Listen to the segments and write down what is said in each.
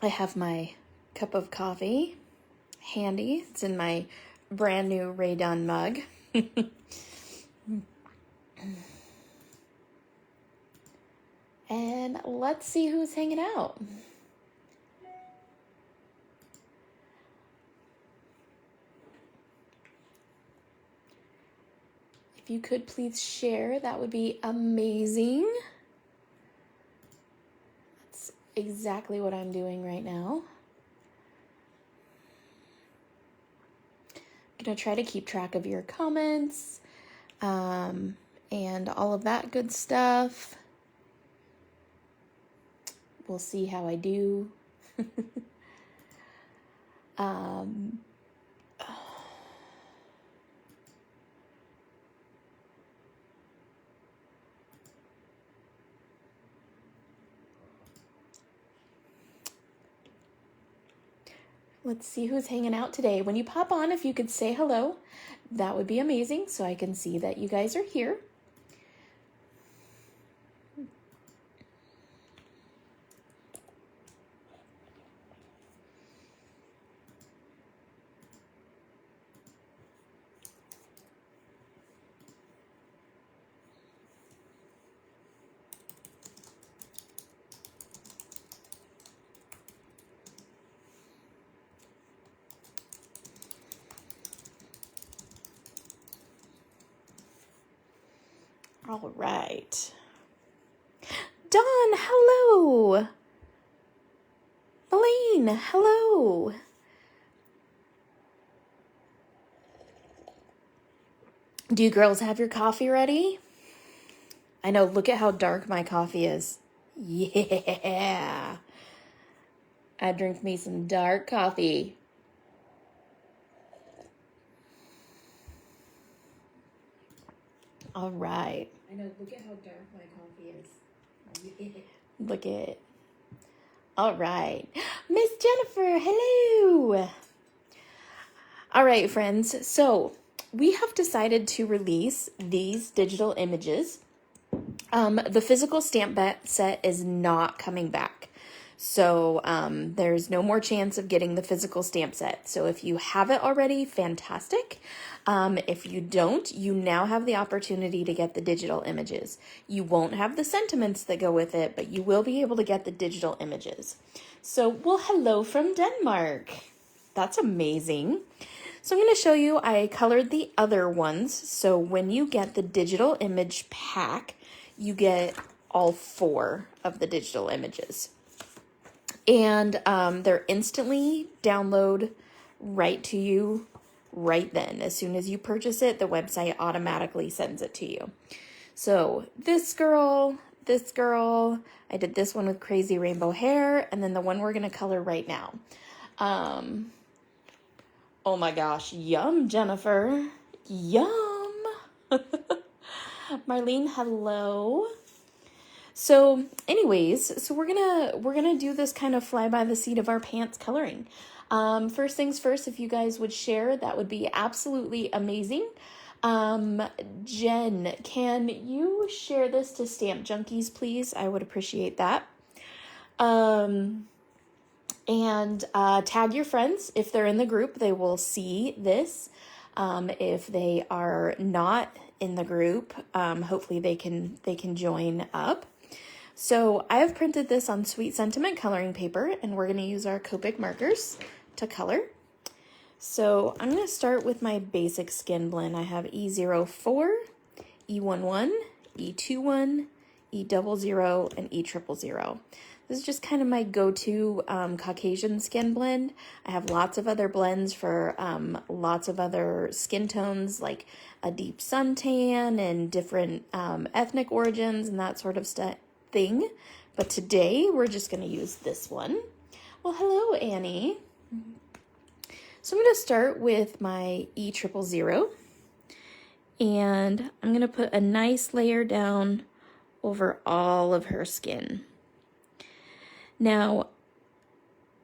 I have my cup of coffee handy. It's in my brand new Ray Dunn mug. And let's see who's hanging out. If you could please share, that would be amazing. That's exactly what I'm doing right now. I'm going to try to keep track of your comments and all of that good stuff. We'll see how I do. Let's see who's hanging out today. When you pop on, if you could say hello, that would be amazing so I can see that you guys are here. All right. Dawn, hello. Elaine, hello. Do you girls have your coffee ready? I know, look at how dark my coffee is. Yeah. I drink me some dark coffee. All right. I know, look at how dark my coffee is. Yeah. Look at it. All right. Miss Jennifer, hello. All right, friends. So we have decided to release these digital images. The physical stamp set is not coming back. So there's no more chance of getting the physical stamp set. So if you have it already, fantastic. If you don't, you now have the opportunity to get the digital images. You won't have the sentiments that go with it, but you will be able to get the digital images. So, well, hello from Denmark. That's amazing. So I'm going to show you, I colored the other ones. So when you get the digital image pack, you get all 4 of the digital images. And they're instantly download right to you right then. As soon as you purchase it, the website automatically sends it to you. So this girl, I did this one with crazy rainbow hair, and then the one we're going to color right now. Oh my gosh, yum, Jennifer. Yum. Marlene, hello. So anyways, so we're gonna do this kind of fly by the seat of our pants coloring. First things first, if you guys would share, that would be absolutely amazing. Jen, can you share this to Stamp Junkies, please? I would appreciate that. And tag your friends. If they're in the group, they will see this. If they are not in the group, hopefully they can join up. So I have printed this on Sweet Sentiment coloring paper, and we're going to use our Copic markers to color. So I'm going to start with my basic skin blend. I have E04, E11, E21, E00, and E000. This is just kind of my go-to Caucasian skin blend. I have lots of other blends for lots of other skin tones, like a deep suntan and different ethnic origins and that sort of thing. But today we're just going to use this one. Well, hello, Annie. So I'm going to start with my E000, and I'm going to put a nice layer down over all of her skin. Now,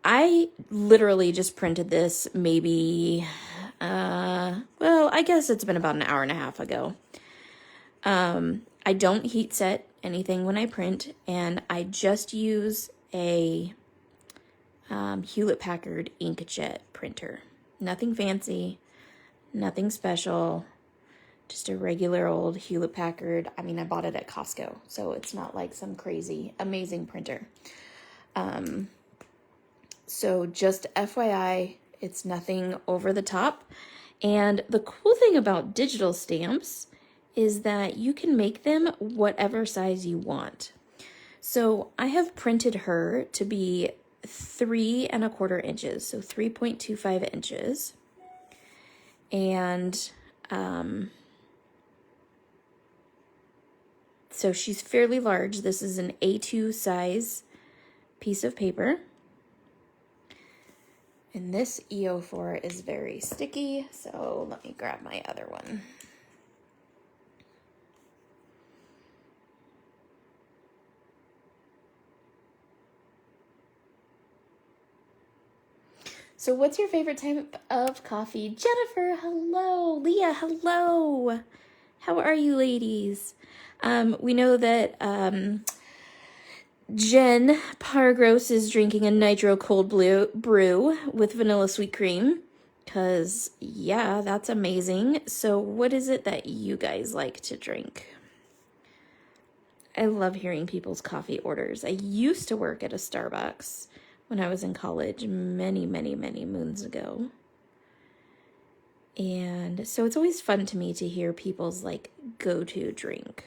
I literally just printed this maybe, well, I guess it's been about an hour and a half ago. I don't heat set anything when I print, and I just use a Hewlett-Packard inkjet printer. Nothing fancy, nothing special, just a regular old Hewlett-Packard. I mean, I bought it at Costco, so it's not like some crazy, amazing printer. So just FYI, it's nothing over the top. And the cool thing about digital stamps is that you can make them whatever size you want. So I have printed her to be 3¼ inches, so 3.25 inches. And so she's fairly large. This is an A2 size piece of paper. And this EO4 is very sticky, so let me grab my other one. So what's your favorite type of coffee? Jennifer, hello. Leah, hello. How are you ladies? We know that Jen Pargros is drinking a nitro cold brew with vanilla sweet cream. Because, yeah, that's amazing. So what is it that you guys like to drink? I love hearing people's coffee orders. I used to work at a Starbucks when I was in college many, many, many moons ago. And so it's always fun to me to hear people's like go-to drink.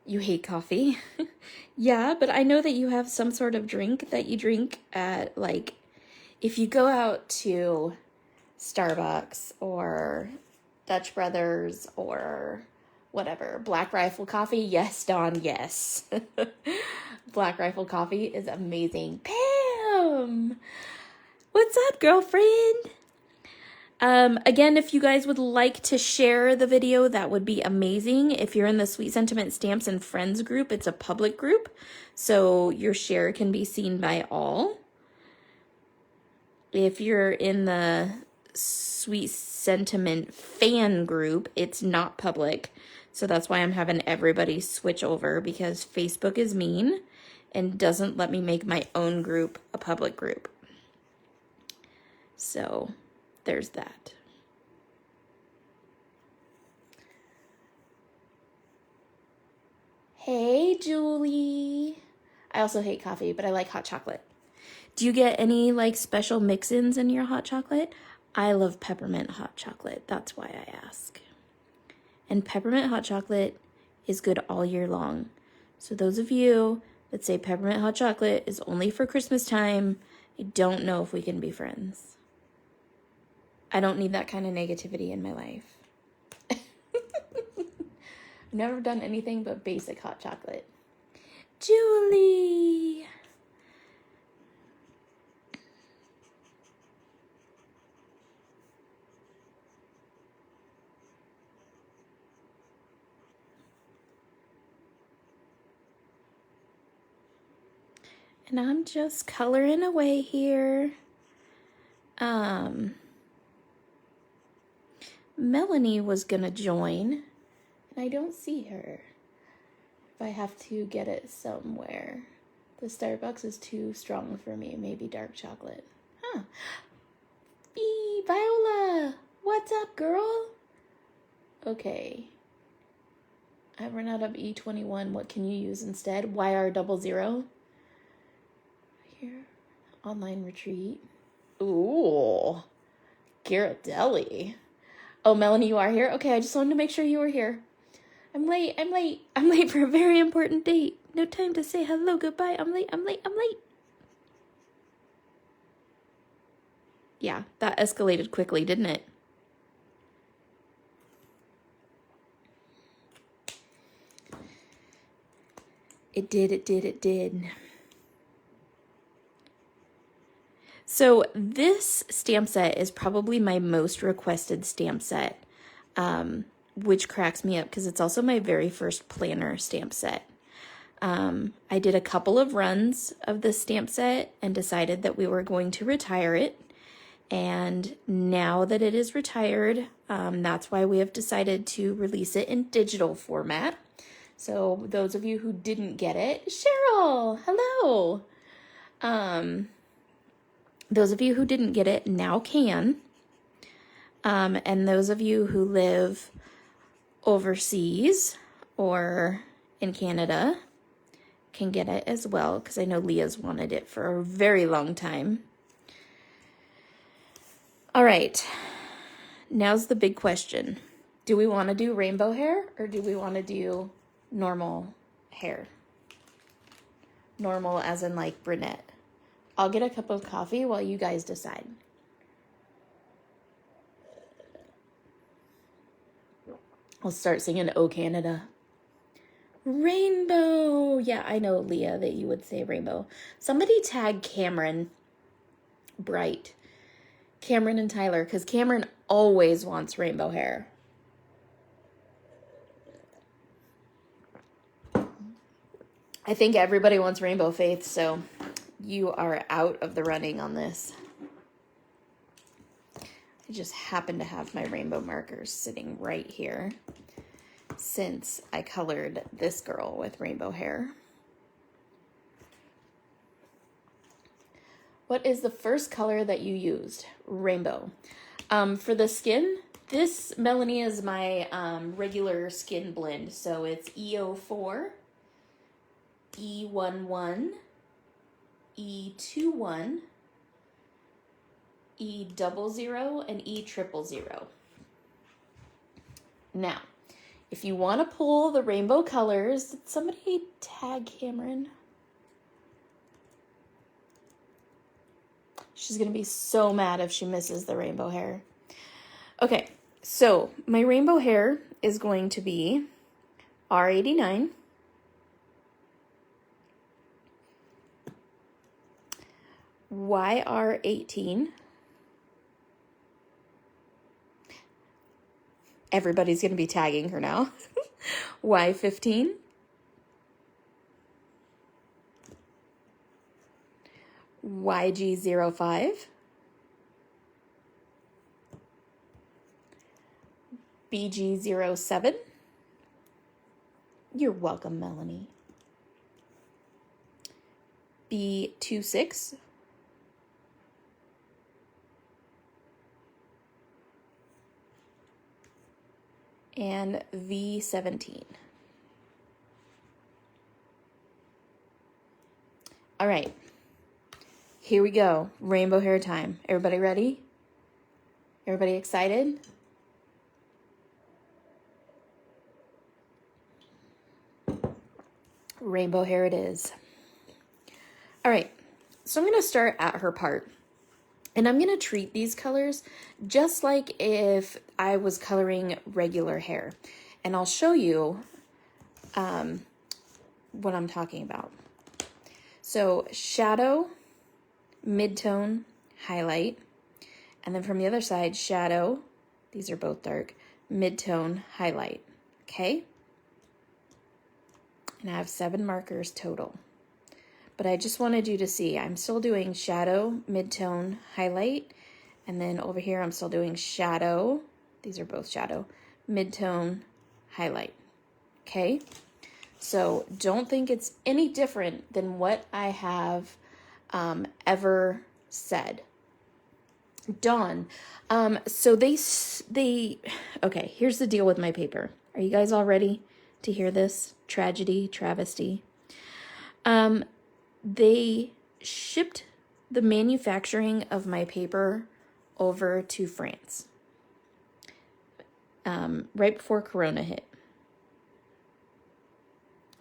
You hate coffee? Yeah, but I know that you have some sort of drink that you drink at, like, if you go out to Starbucks or Dutch Brothers or whatever, Black Rifle Coffee. Yes, Dawn, yes. Black Rifle Coffee is amazing. Pam! What's up, girlfriend? Again, if you guys would like to share the video, that would be amazing. If you're in the Sweet Sentiment Stamps and Friends group, it's a public group, so your share can be seen by all. If you're in the Sweet Sentiment fan group, it's not public, so that's why I'm having everybody switch over, because Facebook is mean and doesn't let me make my own group a public group. So there's that. Hey, Julie. I also hate coffee, but I like hot chocolate. Do you get any like special mix-ins in your hot chocolate? I love peppermint hot chocolate. That's why I ask. And peppermint hot chocolate is good all year long. So those of you that say peppermint hot chocolate is only for Christmas time, I don't know if we can be friends. I don't need that kind of negativity in my life. I've never done anything but basic hot chocolate. Julie! And I'm just coloring away here. Melanie was gonna join, and I don't see her. If I have to get it somewhere. The Starbucks is too strong for me. Maybe dark chocolate. Huh. Viola! What's up, girl? Okay. I've run out of E21. What can you use instead? YR00? Here. Online retreat. Ooh. Ghirardelli. Oh, Melanie, you are here? Okay, I just wanted to make sure you were here. I'm late. I'm late for a very important date. No time to say hello, goodbye. I'm late. Yeah, that escalated quickly, didn't it? It did. So this stamp set is probably my most requested stamp set, which cracks me up because it's also my very first planner stamp set. I did a couple of runs of the stamp set and decided that we were going to retire it. And now that it is retired, that's why we have decided to release it in digital format. So those of you who didn't get it, Cheryl, hello. Those of you who didn't get it now can. And those of you who live overseas or in Canada can get it as well, because I know Leah's wanted it for a very long time. All right, now's the big question. Do we want to do rainbow hair or do we want to do normal hair? Normal as in like brunette. I'll get a cup of coffee while you guys decide. I'll start singing "Oh Canada." Rainbow. Yeah, I know, Leah, that you would say rainbow. Somebody tag Cameron Bright. Cameron and Tyler, because Cameron always wants rainbow hair. I think everybody wants rainbow, Faith, so you are out of the running on this. I just happen to have my rainbow markers sitting right here since I colored this girl with rainbow hair. What is the first color that you used? Rainbow. For the skin, this, Melanie, is my regular skin blend. So it's E04, E11, E21, E00, and E000. Now, if you want to pull the rainbow colors, did somebody tag Cameron? She's going to be so mad if she misses the rainbow hair. Okay, so my rainbow hair is going to be R89, YR18, everybody's going to be tagging her now, Y15, YG05, BG07. You're welcome, Melanie. B26. And V17. All right. Here we go. Rainbow hair time. Everybody ready? Everybody excited? Rainbow hair it is. All right. So I'm going to start at her part. And I'm going to treat these colors just like if I was coloring regular hair. And I'll show you what I'm talking about. So shadow, mid-tone, highlight. And then from the other side, shadow, these are both dark, mid-tone, highlight. Okay? And I have 7 markers total. But I just wanted you to see, I'm still doing shadow, mid-tone, highlight. And then over here, I'm still doing shadow. These are both shadow, mid-tone, highlight. Okay? So don't think it's any different than what I have ever said. Dawn. So okay, here's the deal with my paper. Are you guys all ready to hear this? Tragedy, travesty. They shipped the manufacturing of my paper over to France right before Corona hit,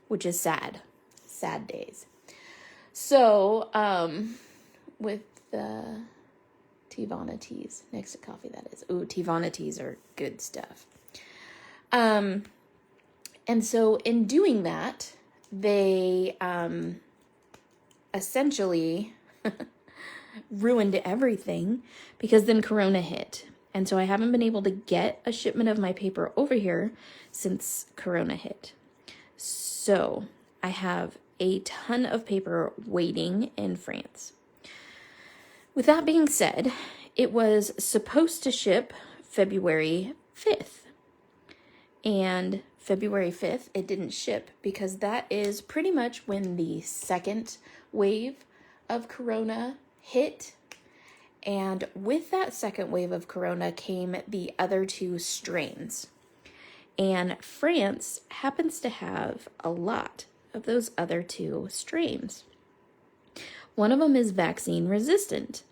which is sad. Sad days. So, with the Tivana teas, next to coffee, that is. Ooh, Tivana teas are good stuff. And so in doing that, they essentially ruined everything because then Corona hit. And so I haven't been able to get a shipment of my paper over here since Corona hit. So I have a ton of paper waiting in France. With that being said, it was supposed to ship February 5th. And February 5th, it didn't ship because that is pretty much when the second wave of Corona hit. And with that second wave of Corona came the other two strains. And France happens to have a lot of those other two strains. One of them is vaccine resistant.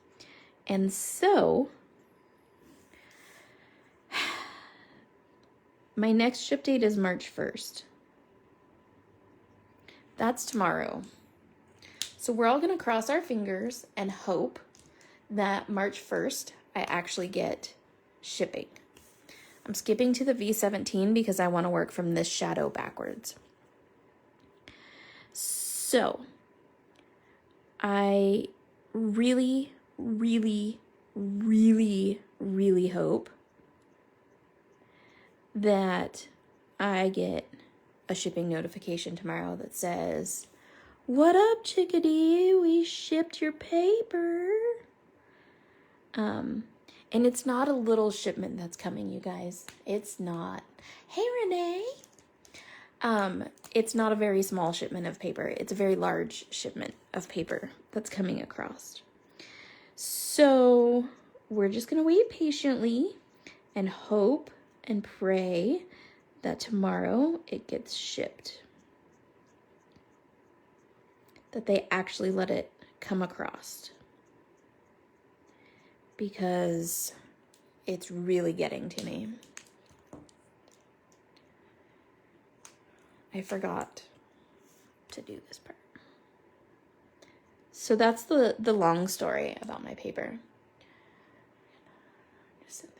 And so my next ship date is March 1st. That's tomorrow. So we're all going to cross our fingers and hope that March 1st I actually get shipping. I'm skipping to the V17 because I want to work from this shadow backwards. So I really, really, really, really hope that I get a shipping notification tomorrow that says, "What up, chickadee? We shipped your paper." And it's not a little shipment that's coming, you guys. It's not. Hey, Renee. It's not a very small shipment of paper. It's a very large shipment of paper that's coming across. So we're just going to wait patiently and hope and pray that tomorrow it gets shipped. That they actually let it come across. Because it's really getting to me. I forgot to do this part. So that's the long story about my paper. Just sitting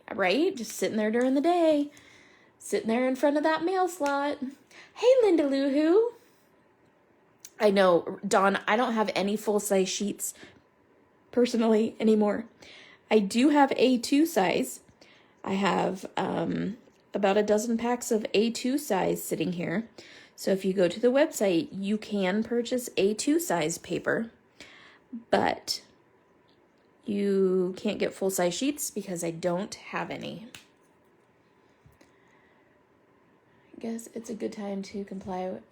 there, right? Just sitting there during the day. Sitting there in front of that mail slot. Hey, Linda Lou Who. I know, Dawn, I don't have any full-size sheets personally anymore. I do have A2 size. I have about a dozen packs of A2 size sitting here. So if you go to the website, you can purchase A2 size paper, but you can't get full-size sheets because I don't have any. I guess it's a good time to comply with...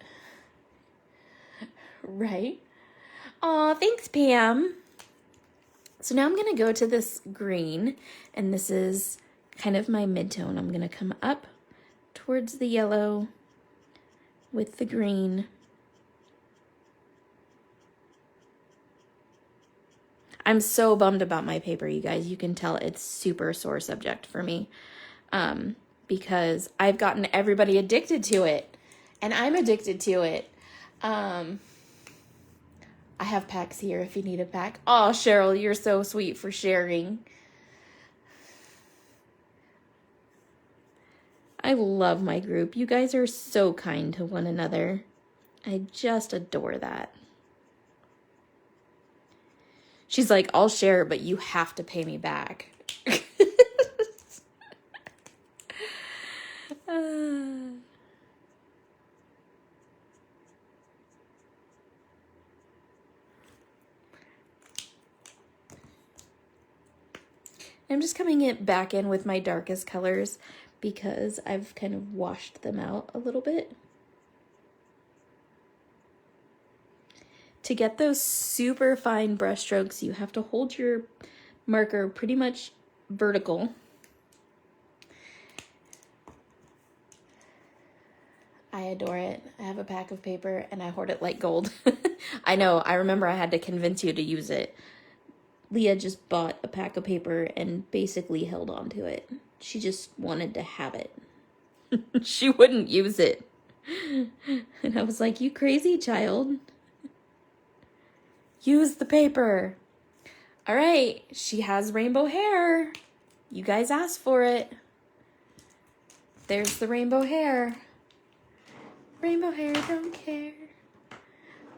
Right? Aw, thanks, Pam. So now I'm going to go to this green, and this is kind of my mid-tone. I'm going to come up towards the yellow with the green. I'm so bummed about my paper, you guys. You can tell it's super sore subject for me because I've gotten everybody addicted to it, and I'm addicted to it. I have packs here if you need a pack. Oh, Cheryl, you're so sweet for sharing. I love my group. You guys are so kind to one another. I just adore that. She's like, I'll share, but you have to pay me back. I'm just coming back in with my darkest colors because I've kind of washed them out a little bit. To get those super fine brush strokes, you have to hold your marker pretty much vertical. I adore it. I have a pack of paper and I hoard it like gold. I know, I remember I had to convince you to use it. Leah just bought a pack of paper and basically held on to it. She just wanted to have it. She wouldn't use it. And I was like, you crazy child. Use the paper. All right, she has rainbow hair. You guys asked for it. There's the rainbow hair. Rainbow hair, don't care.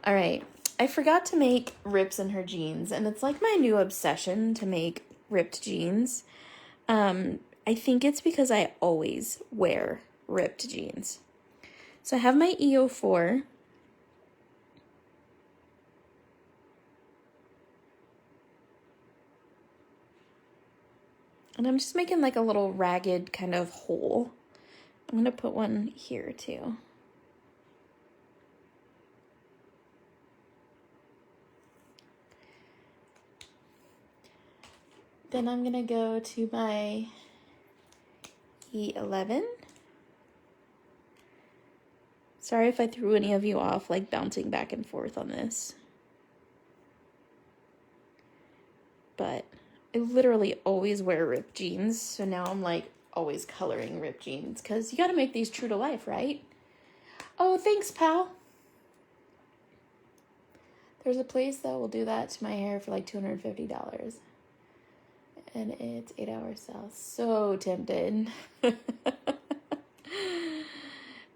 All right. I forgot to make rips in her jeans, and it's like my new obsession to make ripped jeans. I think it's because I always wear ripped jeans. So I have my EO4, And I'm just making like a little ragged kind of hole. I'm going to put one here too. Then I'm going to go to my E11. Sorry if I threw any of you off, like bouncing back and forth on this. But I literally always wear ripped jeans, so now I'm like always coloring ripped jeans because you got to make these true to life, right? Oh, thanks, pal. There's a place that will do that to my hair for like $250. And it's 8 hours south. So tempted. I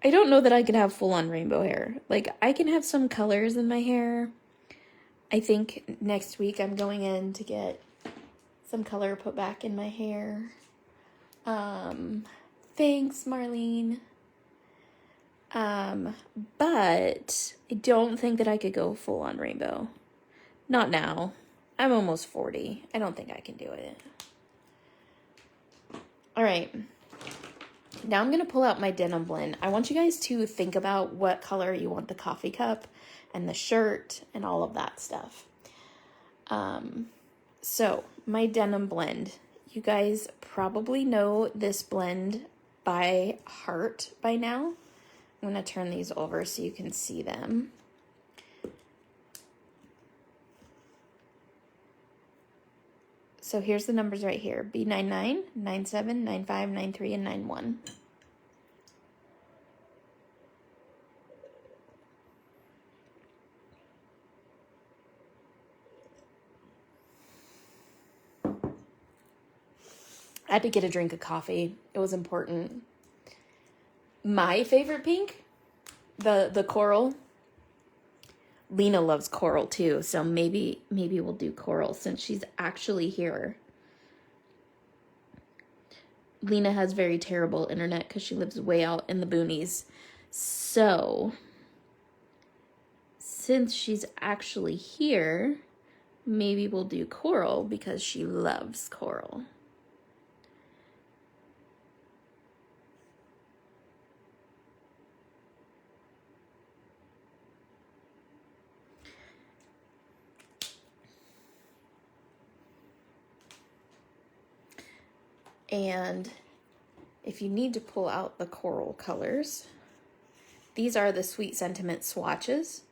don't know that I can have full-on rainbow hair. Like, I can have some colors in my hair. I think next week I'm going in to get some color put back in my hair. Thanks, Marlene. But I don't think that I could go full-on rainbow. Not now. I'm almost 40. I don't think I can do it. All right. Now I'm going to pull out my denim blend. I want you guys to think about what color you want the coffee cup and the shirt and all of that stuff. So my denim blend, you guys probably know this blend by heart by now. I'm going to turn these over so you can see them. So here's the numbers right here. B99, 97, 95, 93, and 91. I had to get a drink of coffee. It was important. My favorite pink, the coral. Lena loves coral too, so maybe we'll do coral since she's actually here. Lena has very terrible internet because she lives way out in the boonies. So, since she's actually here, maybe we'll do coral because she loves coral. And if you need to pull out the coral colors, these are the Sweet Sentiment swatches.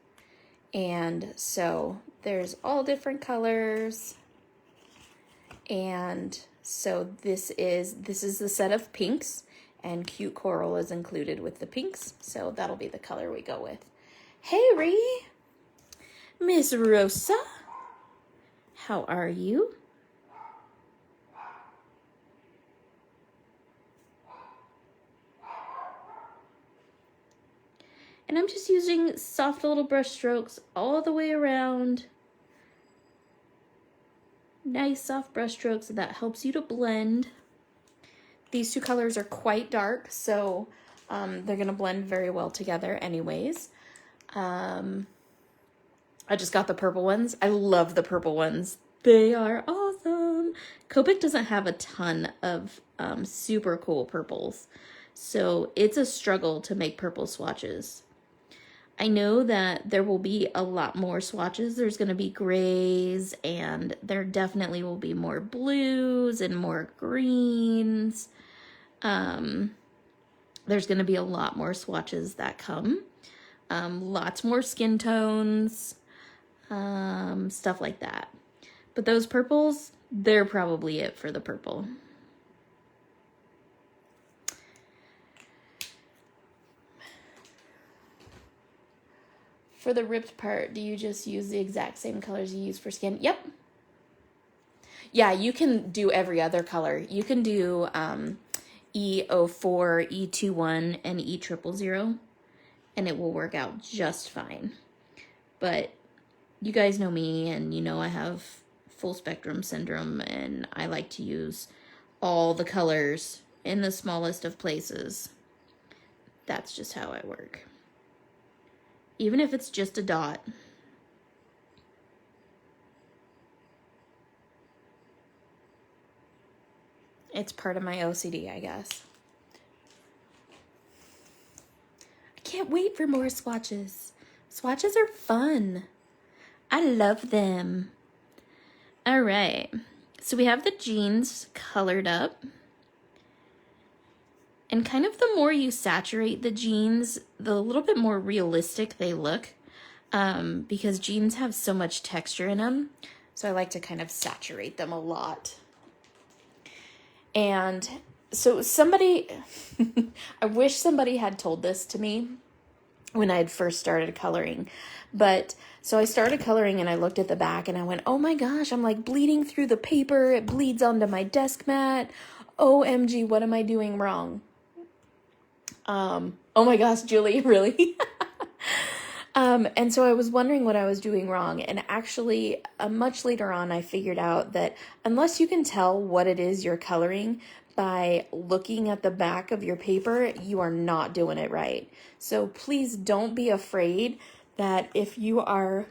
And so there's all different colors. And so this is the set of pinks, and cute coral is included with the pinks. So that'll be the color we go with. Hey, Ree. Miss Rosa. How are you? And I'm just using soft little brush strokes all the way around. Nice soft brush strokes, and that helps you to blend. These two colors are quite dark, so they're gonna blend very well together anyways. I just got the purple ones. I love the purple ones. They are awesome. Copic doesn't have a ton of super cool purples, so it's a struggle to make purple swatches. I know that there will be a lot more swatches. There's going to be grays, and there definitely will be more blues and more greens. There's going to be a lot more swatches that come. Lots more skin tones, stuff like that. But those purples, they're probably it for the purple. For the ripped part, do you just use the exact same colors you use for skin? Yep. Yeah, you can do every other color. You can do E04, E21, and E000, and it will work out just fine. But you guys know me, and you know I have full spectrum syndrome, and I like to use all the colors in the smallest of places. That's just how I work. Even if it's just a dot. It's part of my OCD, I guess. I can't wait for more swatches. Swatches are fun. I love them. All right. So we have the jeans colored up. And kind of the more you saturate the jeans, the little bit more realistic they look. Because jeans have so much texture in them. So I like to kind of saturate them a lot. And so somebody, I wish somebody had told this to me when I had first started coloring. But so I started coloring and I looked at the back and I went, oh my gosh, I'm like bleeding through the paper. It bleeds onto my desk mat. OMG, what am I doing wrong? Oh my gosh, Julie, really? And so I was wondering what I was doing wrong. And actually, much later on, I figured out that unless you can tell what it is you're coloring by looking at the back of your paper, you are not doing it right. So please don't be afraid that if you are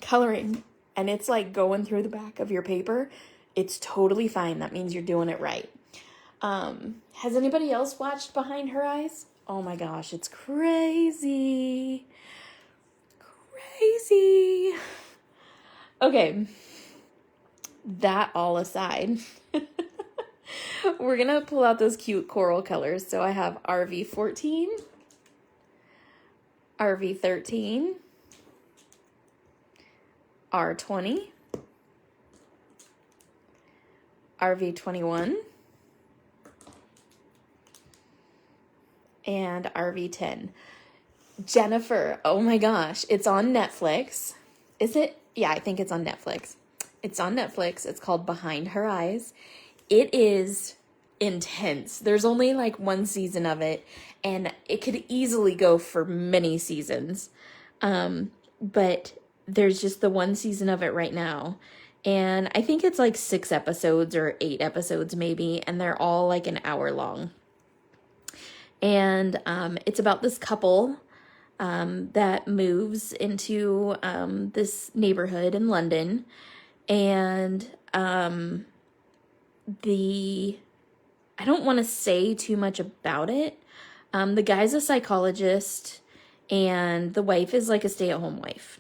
coloring and it's like going through the back of your paper, it's totally fine. That means you're doing it right. Has anybody else watched Behind Her Eyes? Oh my gosh, it's crazy. Crazy. Okay, that all aside, we're gonna pull out those cute coral colors. So I have RV14, RV13, R20, RV21, and RV10. Jennifer, oh my gosh, it's on Netflix. Is it? Yeah, I think it's on Netflix. It's on Netflix. It's called Behind Her Eyes. It is intense. There's only like one season of it, and it could easily go for many seasons. But there's just the one season of it right now. And I think it's like 6 episodes or 8 episodes maybe, and they're all like an hour long. And it's about this couple that moves into this neighborhood in London. And I don't want to say too much about it. The guy's a psychologist and the wife is like a stay-at-home wife.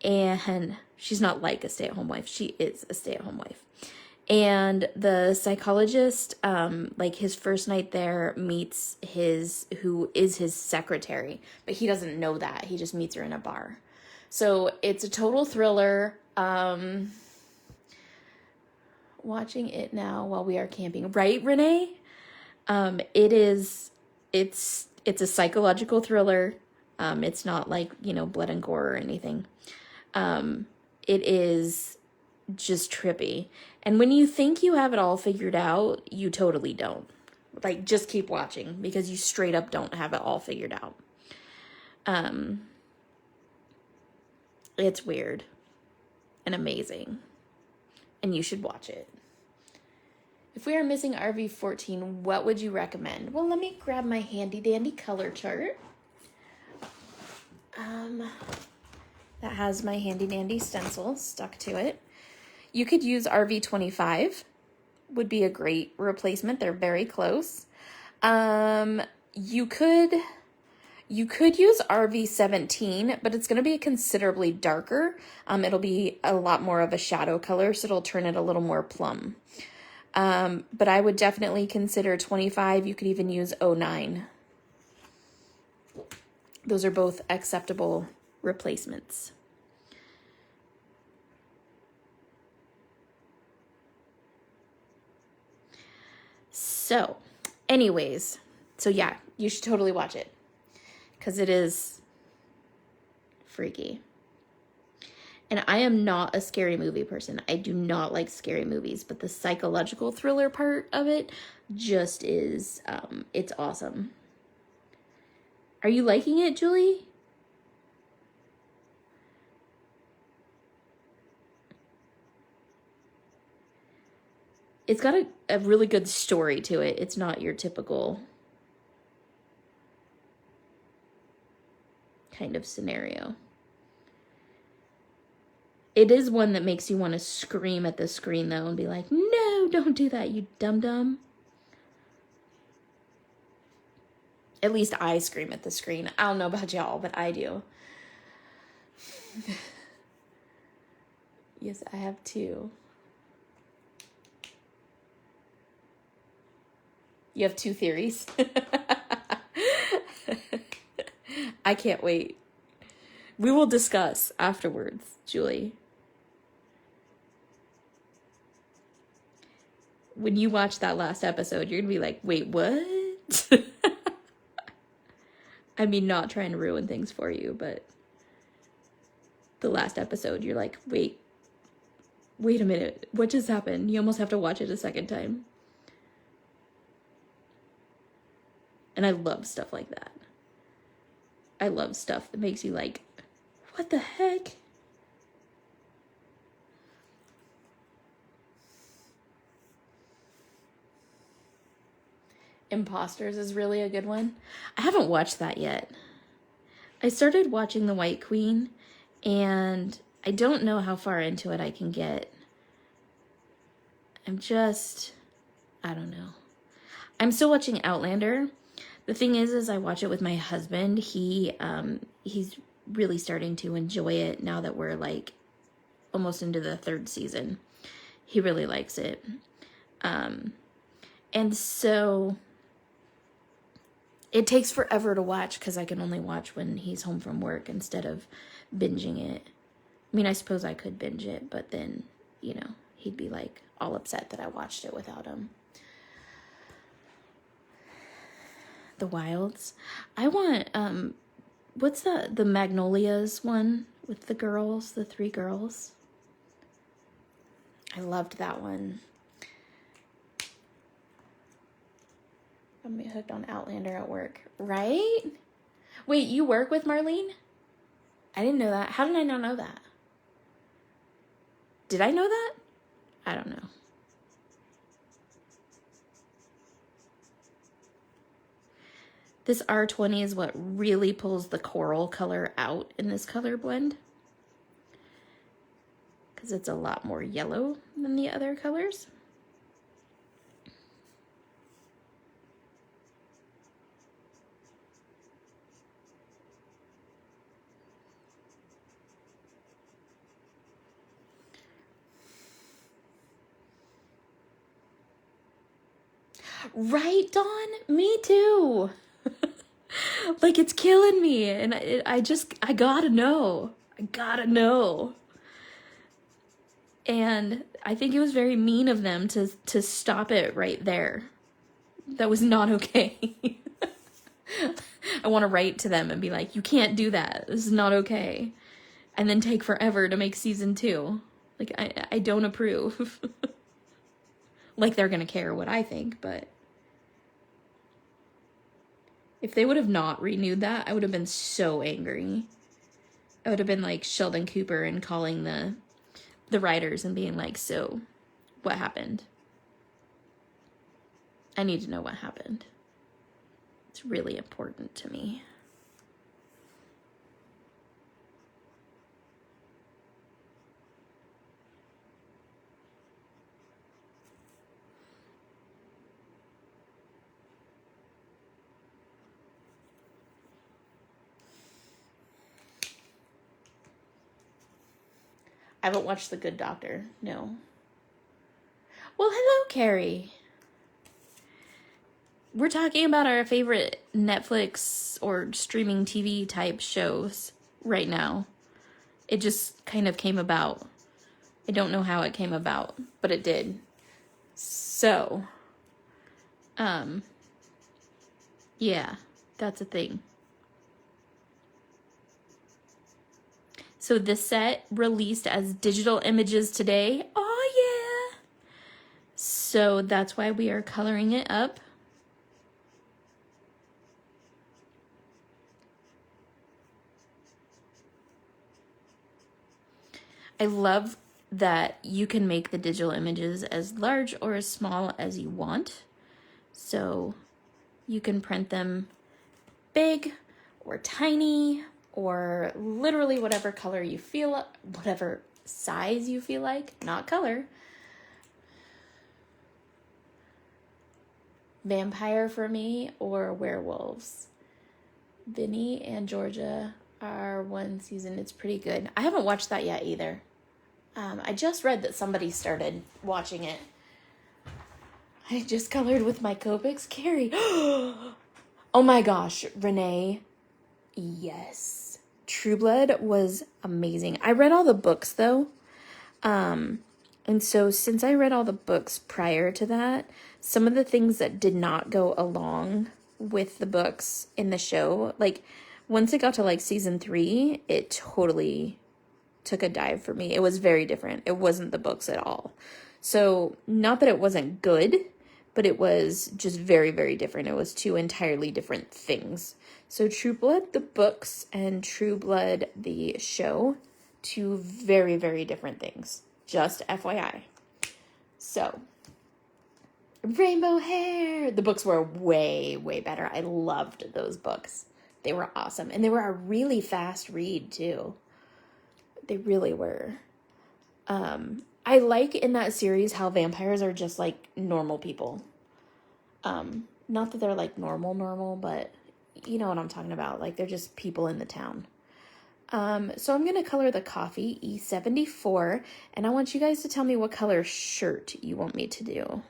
And she's not like a stay-at-home wife. She is a stay-at-home wife. And the psychologist, like his first night there, meets who is his secretary, but he doesn't know that. He just meets her in a bar. So it's a total thriller. Watching it now while we are camping, right, Renee? It's a psychological thriller. It's not like, blood and gore or anything. It is just trippy. And when you think you have it all figured out, you totally don't. Like, just keep watching because you straight up don't have it all figured out. It's weird and amazing. And you should watch it. If we are missing RV14, what would you recommend? Well, let me grab my handy dandy color chart. That has my handy dandy stencil stuck to it. You could use RV25, would be a great replacement. They're very close. You could use RV17, but it's going to be considerably darker. It'll be a lot more of a shadow color, so it'll turn it a little more plum. But I would definitely consider 25. You could even use 09. Those are both acceptable replacements. So, anyways, yeah, you should totally watch it because it is freaky. And I am not a scary movie person. I do not like scary movies, but the psychological thriller part of it just is, it's awesome. Are you liking it, Julie? It's got a really good story to it. It's not your typical kind of scenario. It is one that makes you want to scream at the screen, though, and be like, no, don't do that, you dum-dum. At least I scream at the screen. I don't know about y'all, but I do. Yes, I have two. You have two theories? I can't wait. We will discuss afterwards, Julie. When you watch that last episode, you're gonna be like, wait, what? I mean, not trying to ruin things for you, but the last episode, you're like, wait a minute, what just happened? You almost have to watch it a second time. And I love stuff like that. I love stuff that makes you like, what the heck? Imposters is really a good one. I haven't watched that yet. I started watching The White Queen, and I don't know how far into it I can get. I don't know. I'm still watching Outlander. The thing is I watch it with my husband. He's really starting to enjoy it now that we're like almost into the third season. He really likes it. And so it takes forever to watch because I can only watch when he's home from work instead of binging it. I mean, I suppose I could binge it, but then, he'd be like all upset that I watched it without him. The Wilds. I want, what's the Magnolias one with the girls, the 3 girls? I loved that one. I'm hooked on Outlander at work, right? Wait, you work with Marlene? I didn't know that. How did I not know that? Did I know that? I don't know. This R20 is what really pulls the coral color out in this color blend, because it's a lot more yellow than the other colors. Right, Dawn? Me too. Like, it's killing me, and I gotta know. I gotta know. And I think it was very mean of them to stop it right there. That was not okay. I want to write to them and be like, you can't do that. This is not okay. And then take forever to make season 2. Like, I don't approve. Like, they're gonna care what I think, but if they would have not renewed that, I would have been so angry. I would have been like Sheldon Cooper and calling the writers and being like, so what happened? I need to know what happened. It's really important to me. I haven't watched The Good Doctor. No. Well, hello, Carrie. We're talking about our favorite Netflix or streaming TV type shows right now. It just kind of came about. I don't know how it came about, but it did. So, yeah, that's a thing. So this set released as digital images today. Oh, yeah. So that's why we are coloring it up. I love that you can make the digital images as large or as small as you want. So you can print them big or tiny or literally whatever color you feel, whatever size you feel like, not color. Vampire for me or werewolves. Vinny and Georgia are one season. It's pretty good. I haven't watched that yet either. I just read that somebody started watching it. I just colored with my Copics. Carrie. Oh my gosh, Renee. Yes. True Blood was amazing. I read all the books though. And so since I read all the books prior to that, some of the things that did not go along with the books in the show, like once it got to like season 3, it totally took a dive for me. It was very different. It wasn't the books at all. So not that it wasn't good, but it was just very, very different. It was two entirely different things. So True Blood, the books, and True Blood, the show, two very, very different things. Just FYI. So, Rainbow Hair. The books were way, way better. I loved those books. They were awesome. And they were a really fast read, too. They really were. I like in that series how vampires are just like normal people. Not that they're like normal, but you know what I'm talking about. Like they're just people in the town. So I'm going to color the coffee E74, and I want you guys to tell me what color shirt you want me to do.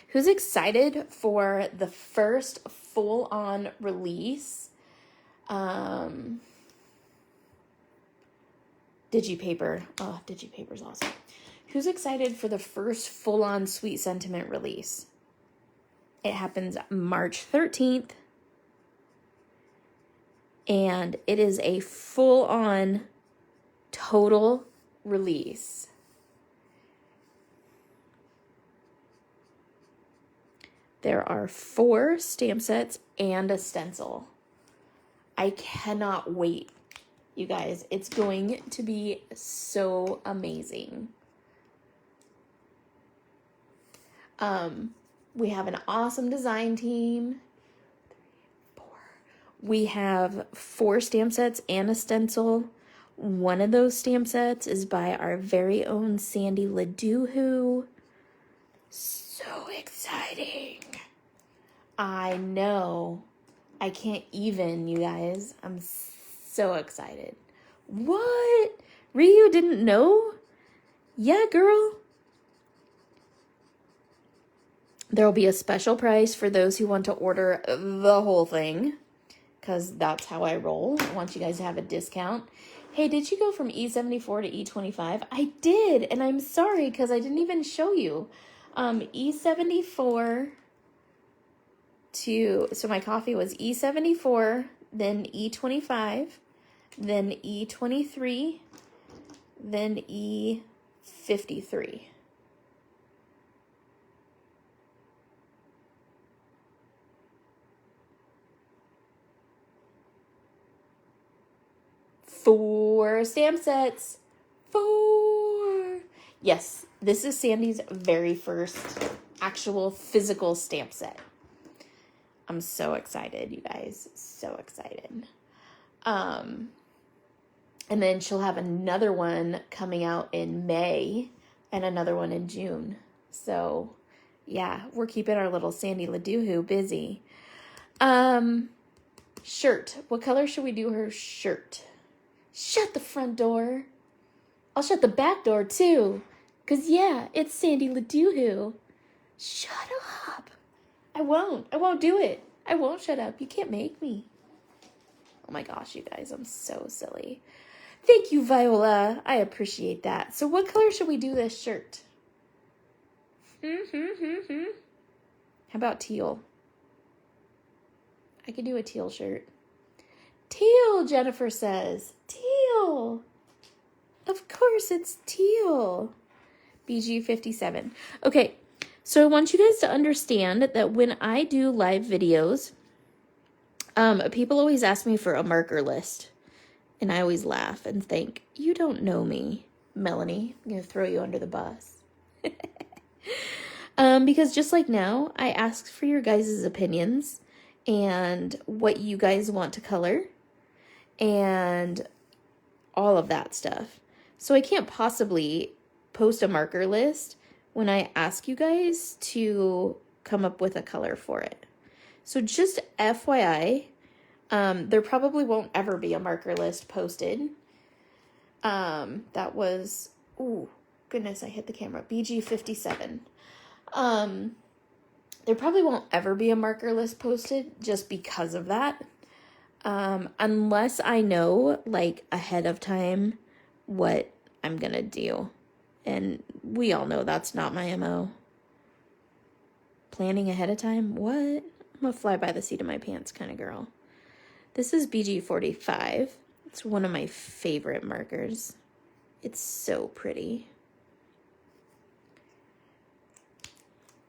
Who's excited for the first full-on release? Digipaper. Oh, Digipaper's awesome. Who's excited for the first full-on Sweet Sentiment release? It happens March 13th. And it is a full-on total release. There are 4 stamp sets and a stencil. I cannot wait, you guys. It's going to be so amazing. We have an awesome design team. 4. We have 4 stamp sets and a stencil. One of those stamp sets is by our very own Sandy Ledoux. So exciting. I know. I can't even, you guys. I'm so excited. What? Ryu didn't know? Yeah, girl. There will be a special price for those who want to order the whole thing, because that's how I roll. I want you guys to have a discount. Hey, did you go from E74 to E25? I did, and I'm sorry because I didn't even show you. E74 to, so my coffee was E74, then E25, then E23, then E53. Four stamp sets. 4. Yes, this is Sandy's very first actual physical stamp set. I'm so excited, you guys. So excited. And then she'll have another one coming out in May and another one in June. So, yeah, we're keeping our little Sandy Ledoux busy. Shirt. What color should we do her shirt? Shut the front door. I'll shut the back door too. 'Cause yeah, it's Sandy Ledoux. Shut up. I won't do it. I won't shut up. You can't make me. Oh my gosh, you guys, I'm so silly. Thank you, Viola. I appreciate that. So what color should we do this shirt? How about teal? I could do a teal shirt. Teal, Jennifer says. Teal. Of course it's teal. BG57. Okay, so I want you guys to understand that when I do live videos, people always ask me for a marker list. And I always laugh and think, you don't know me, Melanie. I'm going to throw you under the bus. Because just like now, I asked for your guys' opinions and what you guys want to color and all of that stuff. So I can't possibly post a marker list when I ask you guys to come up with a color for it. So just FYI, there probably won't ever be a marker list posted. That was, ooh, goodness, I hit the camera, BG57. There probably won't ever be a marker list posted just because of that. Unless I know, like, ahead of time what I'm gonna do. And we all know that's not my MO. Planning ahead of time? What? I'm a fly by the seat of my pants kind of girl. This is BG45. It's one of my favorite markers. It's so pretty.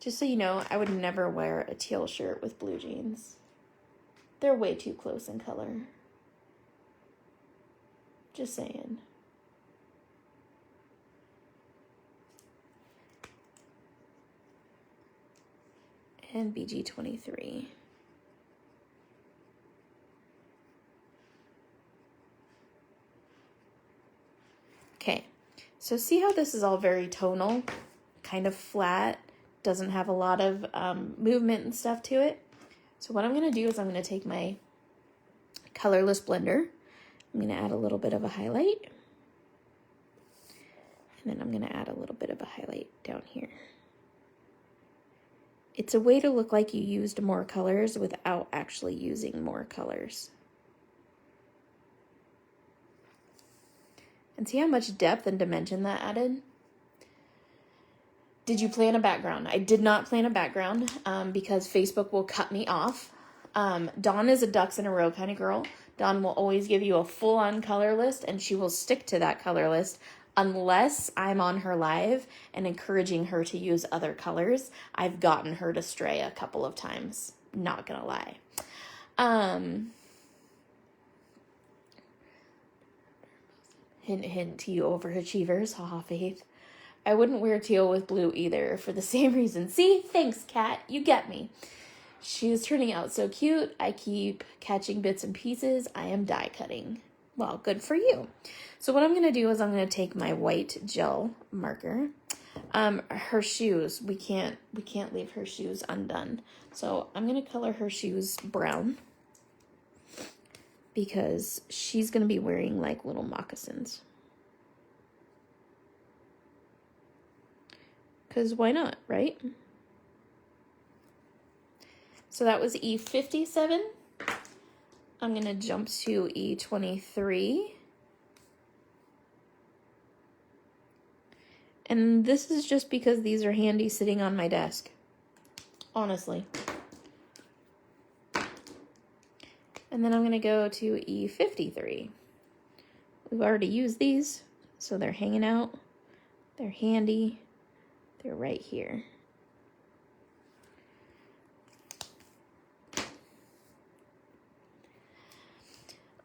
Just so you know, I would never wear a teal shirt with blue jeans. They're way too close in color. Just saying. And BG23. Okay, so see how this is all very tonal, kind of flat, doesn't have a lot of movement and stuff to it. So what I'm going to do is I'm going to take my colorless blender. I'm going to add a little bit of a highlight. And then I'm going to add a little bit of a highlight down here. It's a way to look like you used more colors without actually using more colors. And see how much depth and dimension that added? Did you plan a background? I did not plan a background because Facebook will cut me off. Dawn is a ducks in a row kind of girl. Dawn will always give you a full-on color list, and she will stick to that color list unless I'm on her live and encouraging her to use other colors. I've gotten her to stray a couple of times. Not gonna lie. Hint, hint to you overachievers. Haha, Faith. I wouldn't wear teal with blue either for the same reason. See? Thanks, Kat. You get me. She is turning out so cute. I keep catching bits and pieces. I am die cutting. Well, good for you. So what I'm going to do is I'm going to take my white gel marker. Her shoes, we can't leave her shoes undone. So I'm going to color her shoes brown because she's going to be wearing like little moccasins. Because why not, right? So that was E57. I'm going to jump to E23. And this is just because these are handy sitting on my desk. Honestly. And then I'm going to go to E53. We've already used these, so they're hanging out. They're handy. They're right here.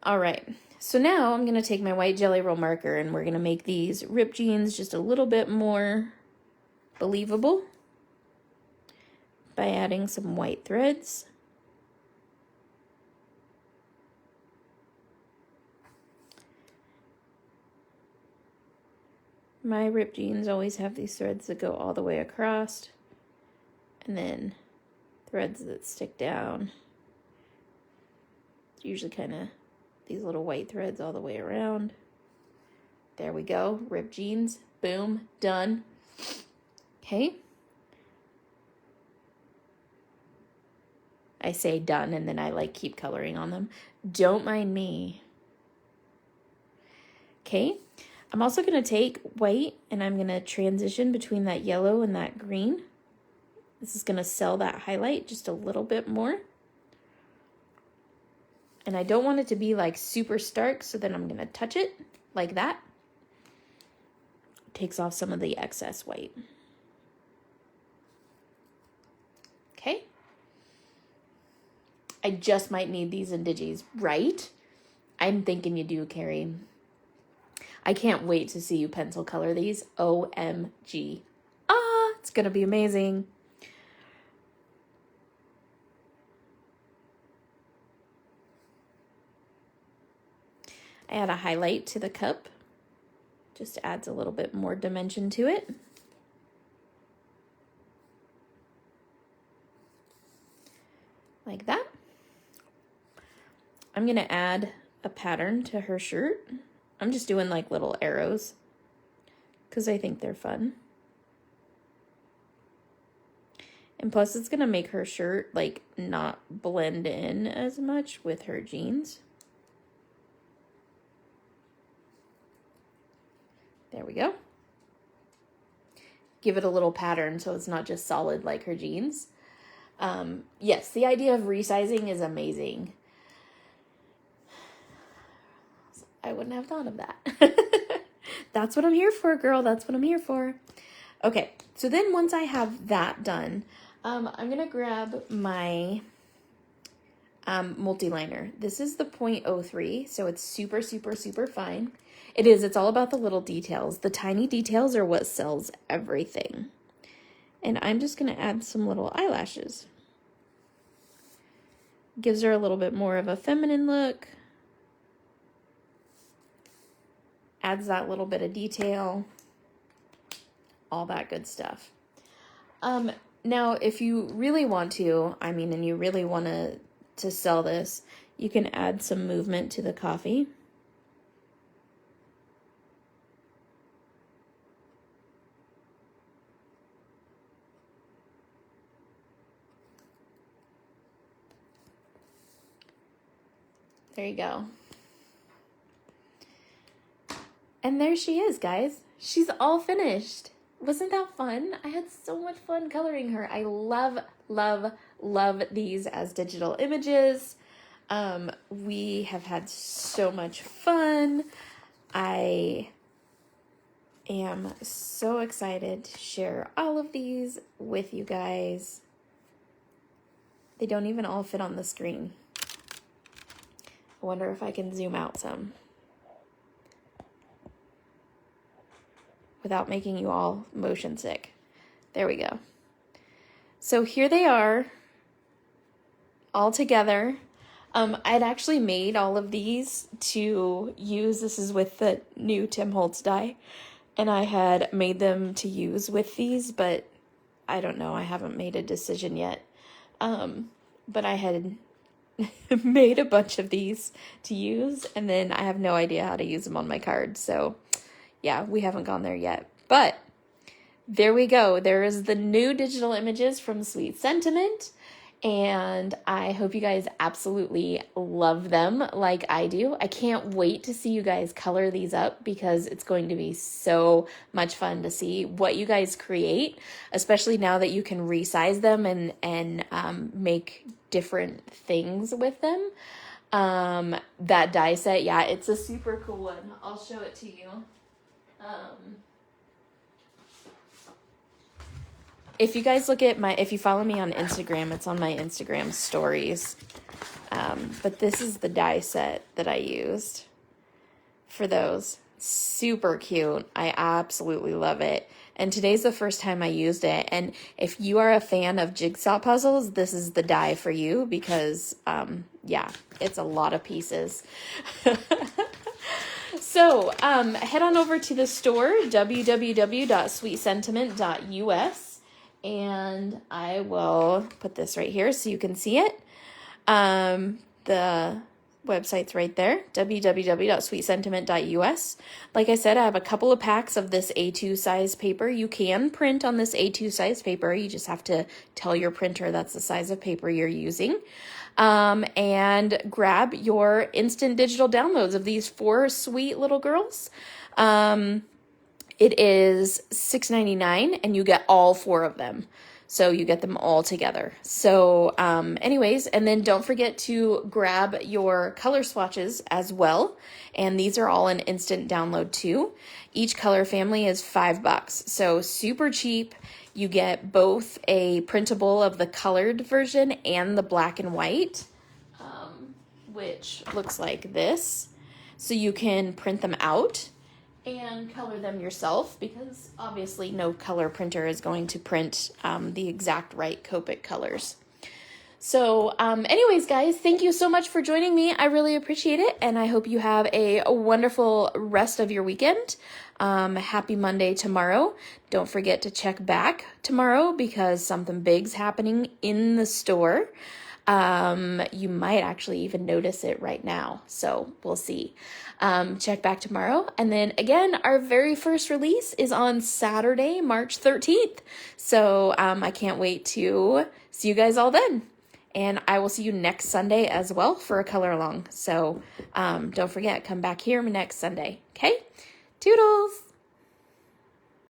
All right, so now I'm going to take my white Jelly Roll marker and we're going to make these ripped jeans just a little bit more believable by adding some white threads. My ripped jeans always have these threads that go all the way across and then threads that stick down. It's usually kind of these little white threads all the way around. There we go. Ripped jeans. Boom. Done. Okay. I say done and then I like keep coloring on them. Don't mind me. Okay. I'm also going to take white and I'm going to transition between that yellow and that green. This is going to sell that highlight just a little bit more. And I don't want it to be like super stark, so then I'm going to touch it like that. Takes off some of the excess white. Okay. I just might need these in digis, right? I'm thinking you do, Carrie. I can't wait to see you pencil color these. OMG. Ah, it's going to be amazing. I add a highlight to the cup. Just adds a little bit more dimension to it. Like that. I'm gonna add a pattern to her shirt. I'm just doing like little arrows because I think they're fun. And plus it's gonna make her shirt like not blend in as much with her jeans. There we go. Give it a little pattern so it's not just solid like her jeans. Yes, the idea of resizing is amazing. I wouldn't have thought of that. That's what I'm here for, girl. That's what I'm here for. Okay, so then once I have that done, I'm going to grab my multi-liner. This is the 0.03, so it's super, super, super fine. It is. It's all about the little details. The tiny details are what sells everything. And I'm just going to add some little eyelashes. Gives her a little bit more of a feminine look. Adds that little bit of detail. All that good stuff. Now, if you really want to, and you really want to sell this, you can add some movement to the coffee. There you go. And there she is, guys. She's all finished. Wasn't that fun? I had so much fun coloring her. I love, love, love these as digital images. We have had so much fun. I am so excited to share all of these with you guys. They don't even all fit on the screen. I wonder if I can zoom out some without making you all motion sick. There we go. So here they are all together. I'd actually made all of these to use. This is with the new Tim Holtz die. And I had made them to use with these, but I don't know. I haven't made a decision yet. But I had made a bunch of these to use, and then I have no idea how to use them on my card. So yeah, we haven't gone there yet. But there we go. There is the new digital images from Sweet Sentiment. And I hope you guys absolutely love them like I do. I can't wait to see you guys color these up because it's going to be so much fun to see what you guys create, especially now that you can resize them and make different things with them. That die set, yeah, it's a super cool one. I'll show it to you. If you guys look at if you follow me on Instagram, it's on my Instagram stories. But this is the die set that I used for those. Super cute. I absolutely love it. And today's the first time I used it. And if you are a fan of jigsaw puzzles, this is the die for you because, yeah, it's a lot of pieces. So, head on over to the store, www.sweetsentiment.us. And I will put this right here so you can see it. The website's right there, www.sweetsentiment.us. Like I said, I have a couple of packs of this A2 size paper. You can print on this A2 size paper. You just have to tell your printer that's the size of paper you're using. And grab your instant digital downloads of these 4 sweet little girls. It is $6.99 and you get all 4 of them. So you get them all together. So anyways, and then don't forget to grab your color swatches as well. And these are all an instant download too. Each color family is $5. So super cheap. You get both a printable of the colored version and the black and white, which looks like this. So you can print them out and color them yourself because obviously no color printer is going to print the exact right Copic colors. So, anyways, guys, thank you so much for joining me. I really appreciate it, and I hope you have a wonderful rest of your weekend. Happy Monday tomorrow. Don't forget to check back tomorrow because something big's happening in the store. You might actually even notice it right now, so we'll see. Check back tomorrow. And then again, our very first release is on Saturday, March 13th. So I can't wait to see you guys all then. And I will see you next Sunday as well for a color along. So don't forget, come back here next Sunday. Okay? Toodles!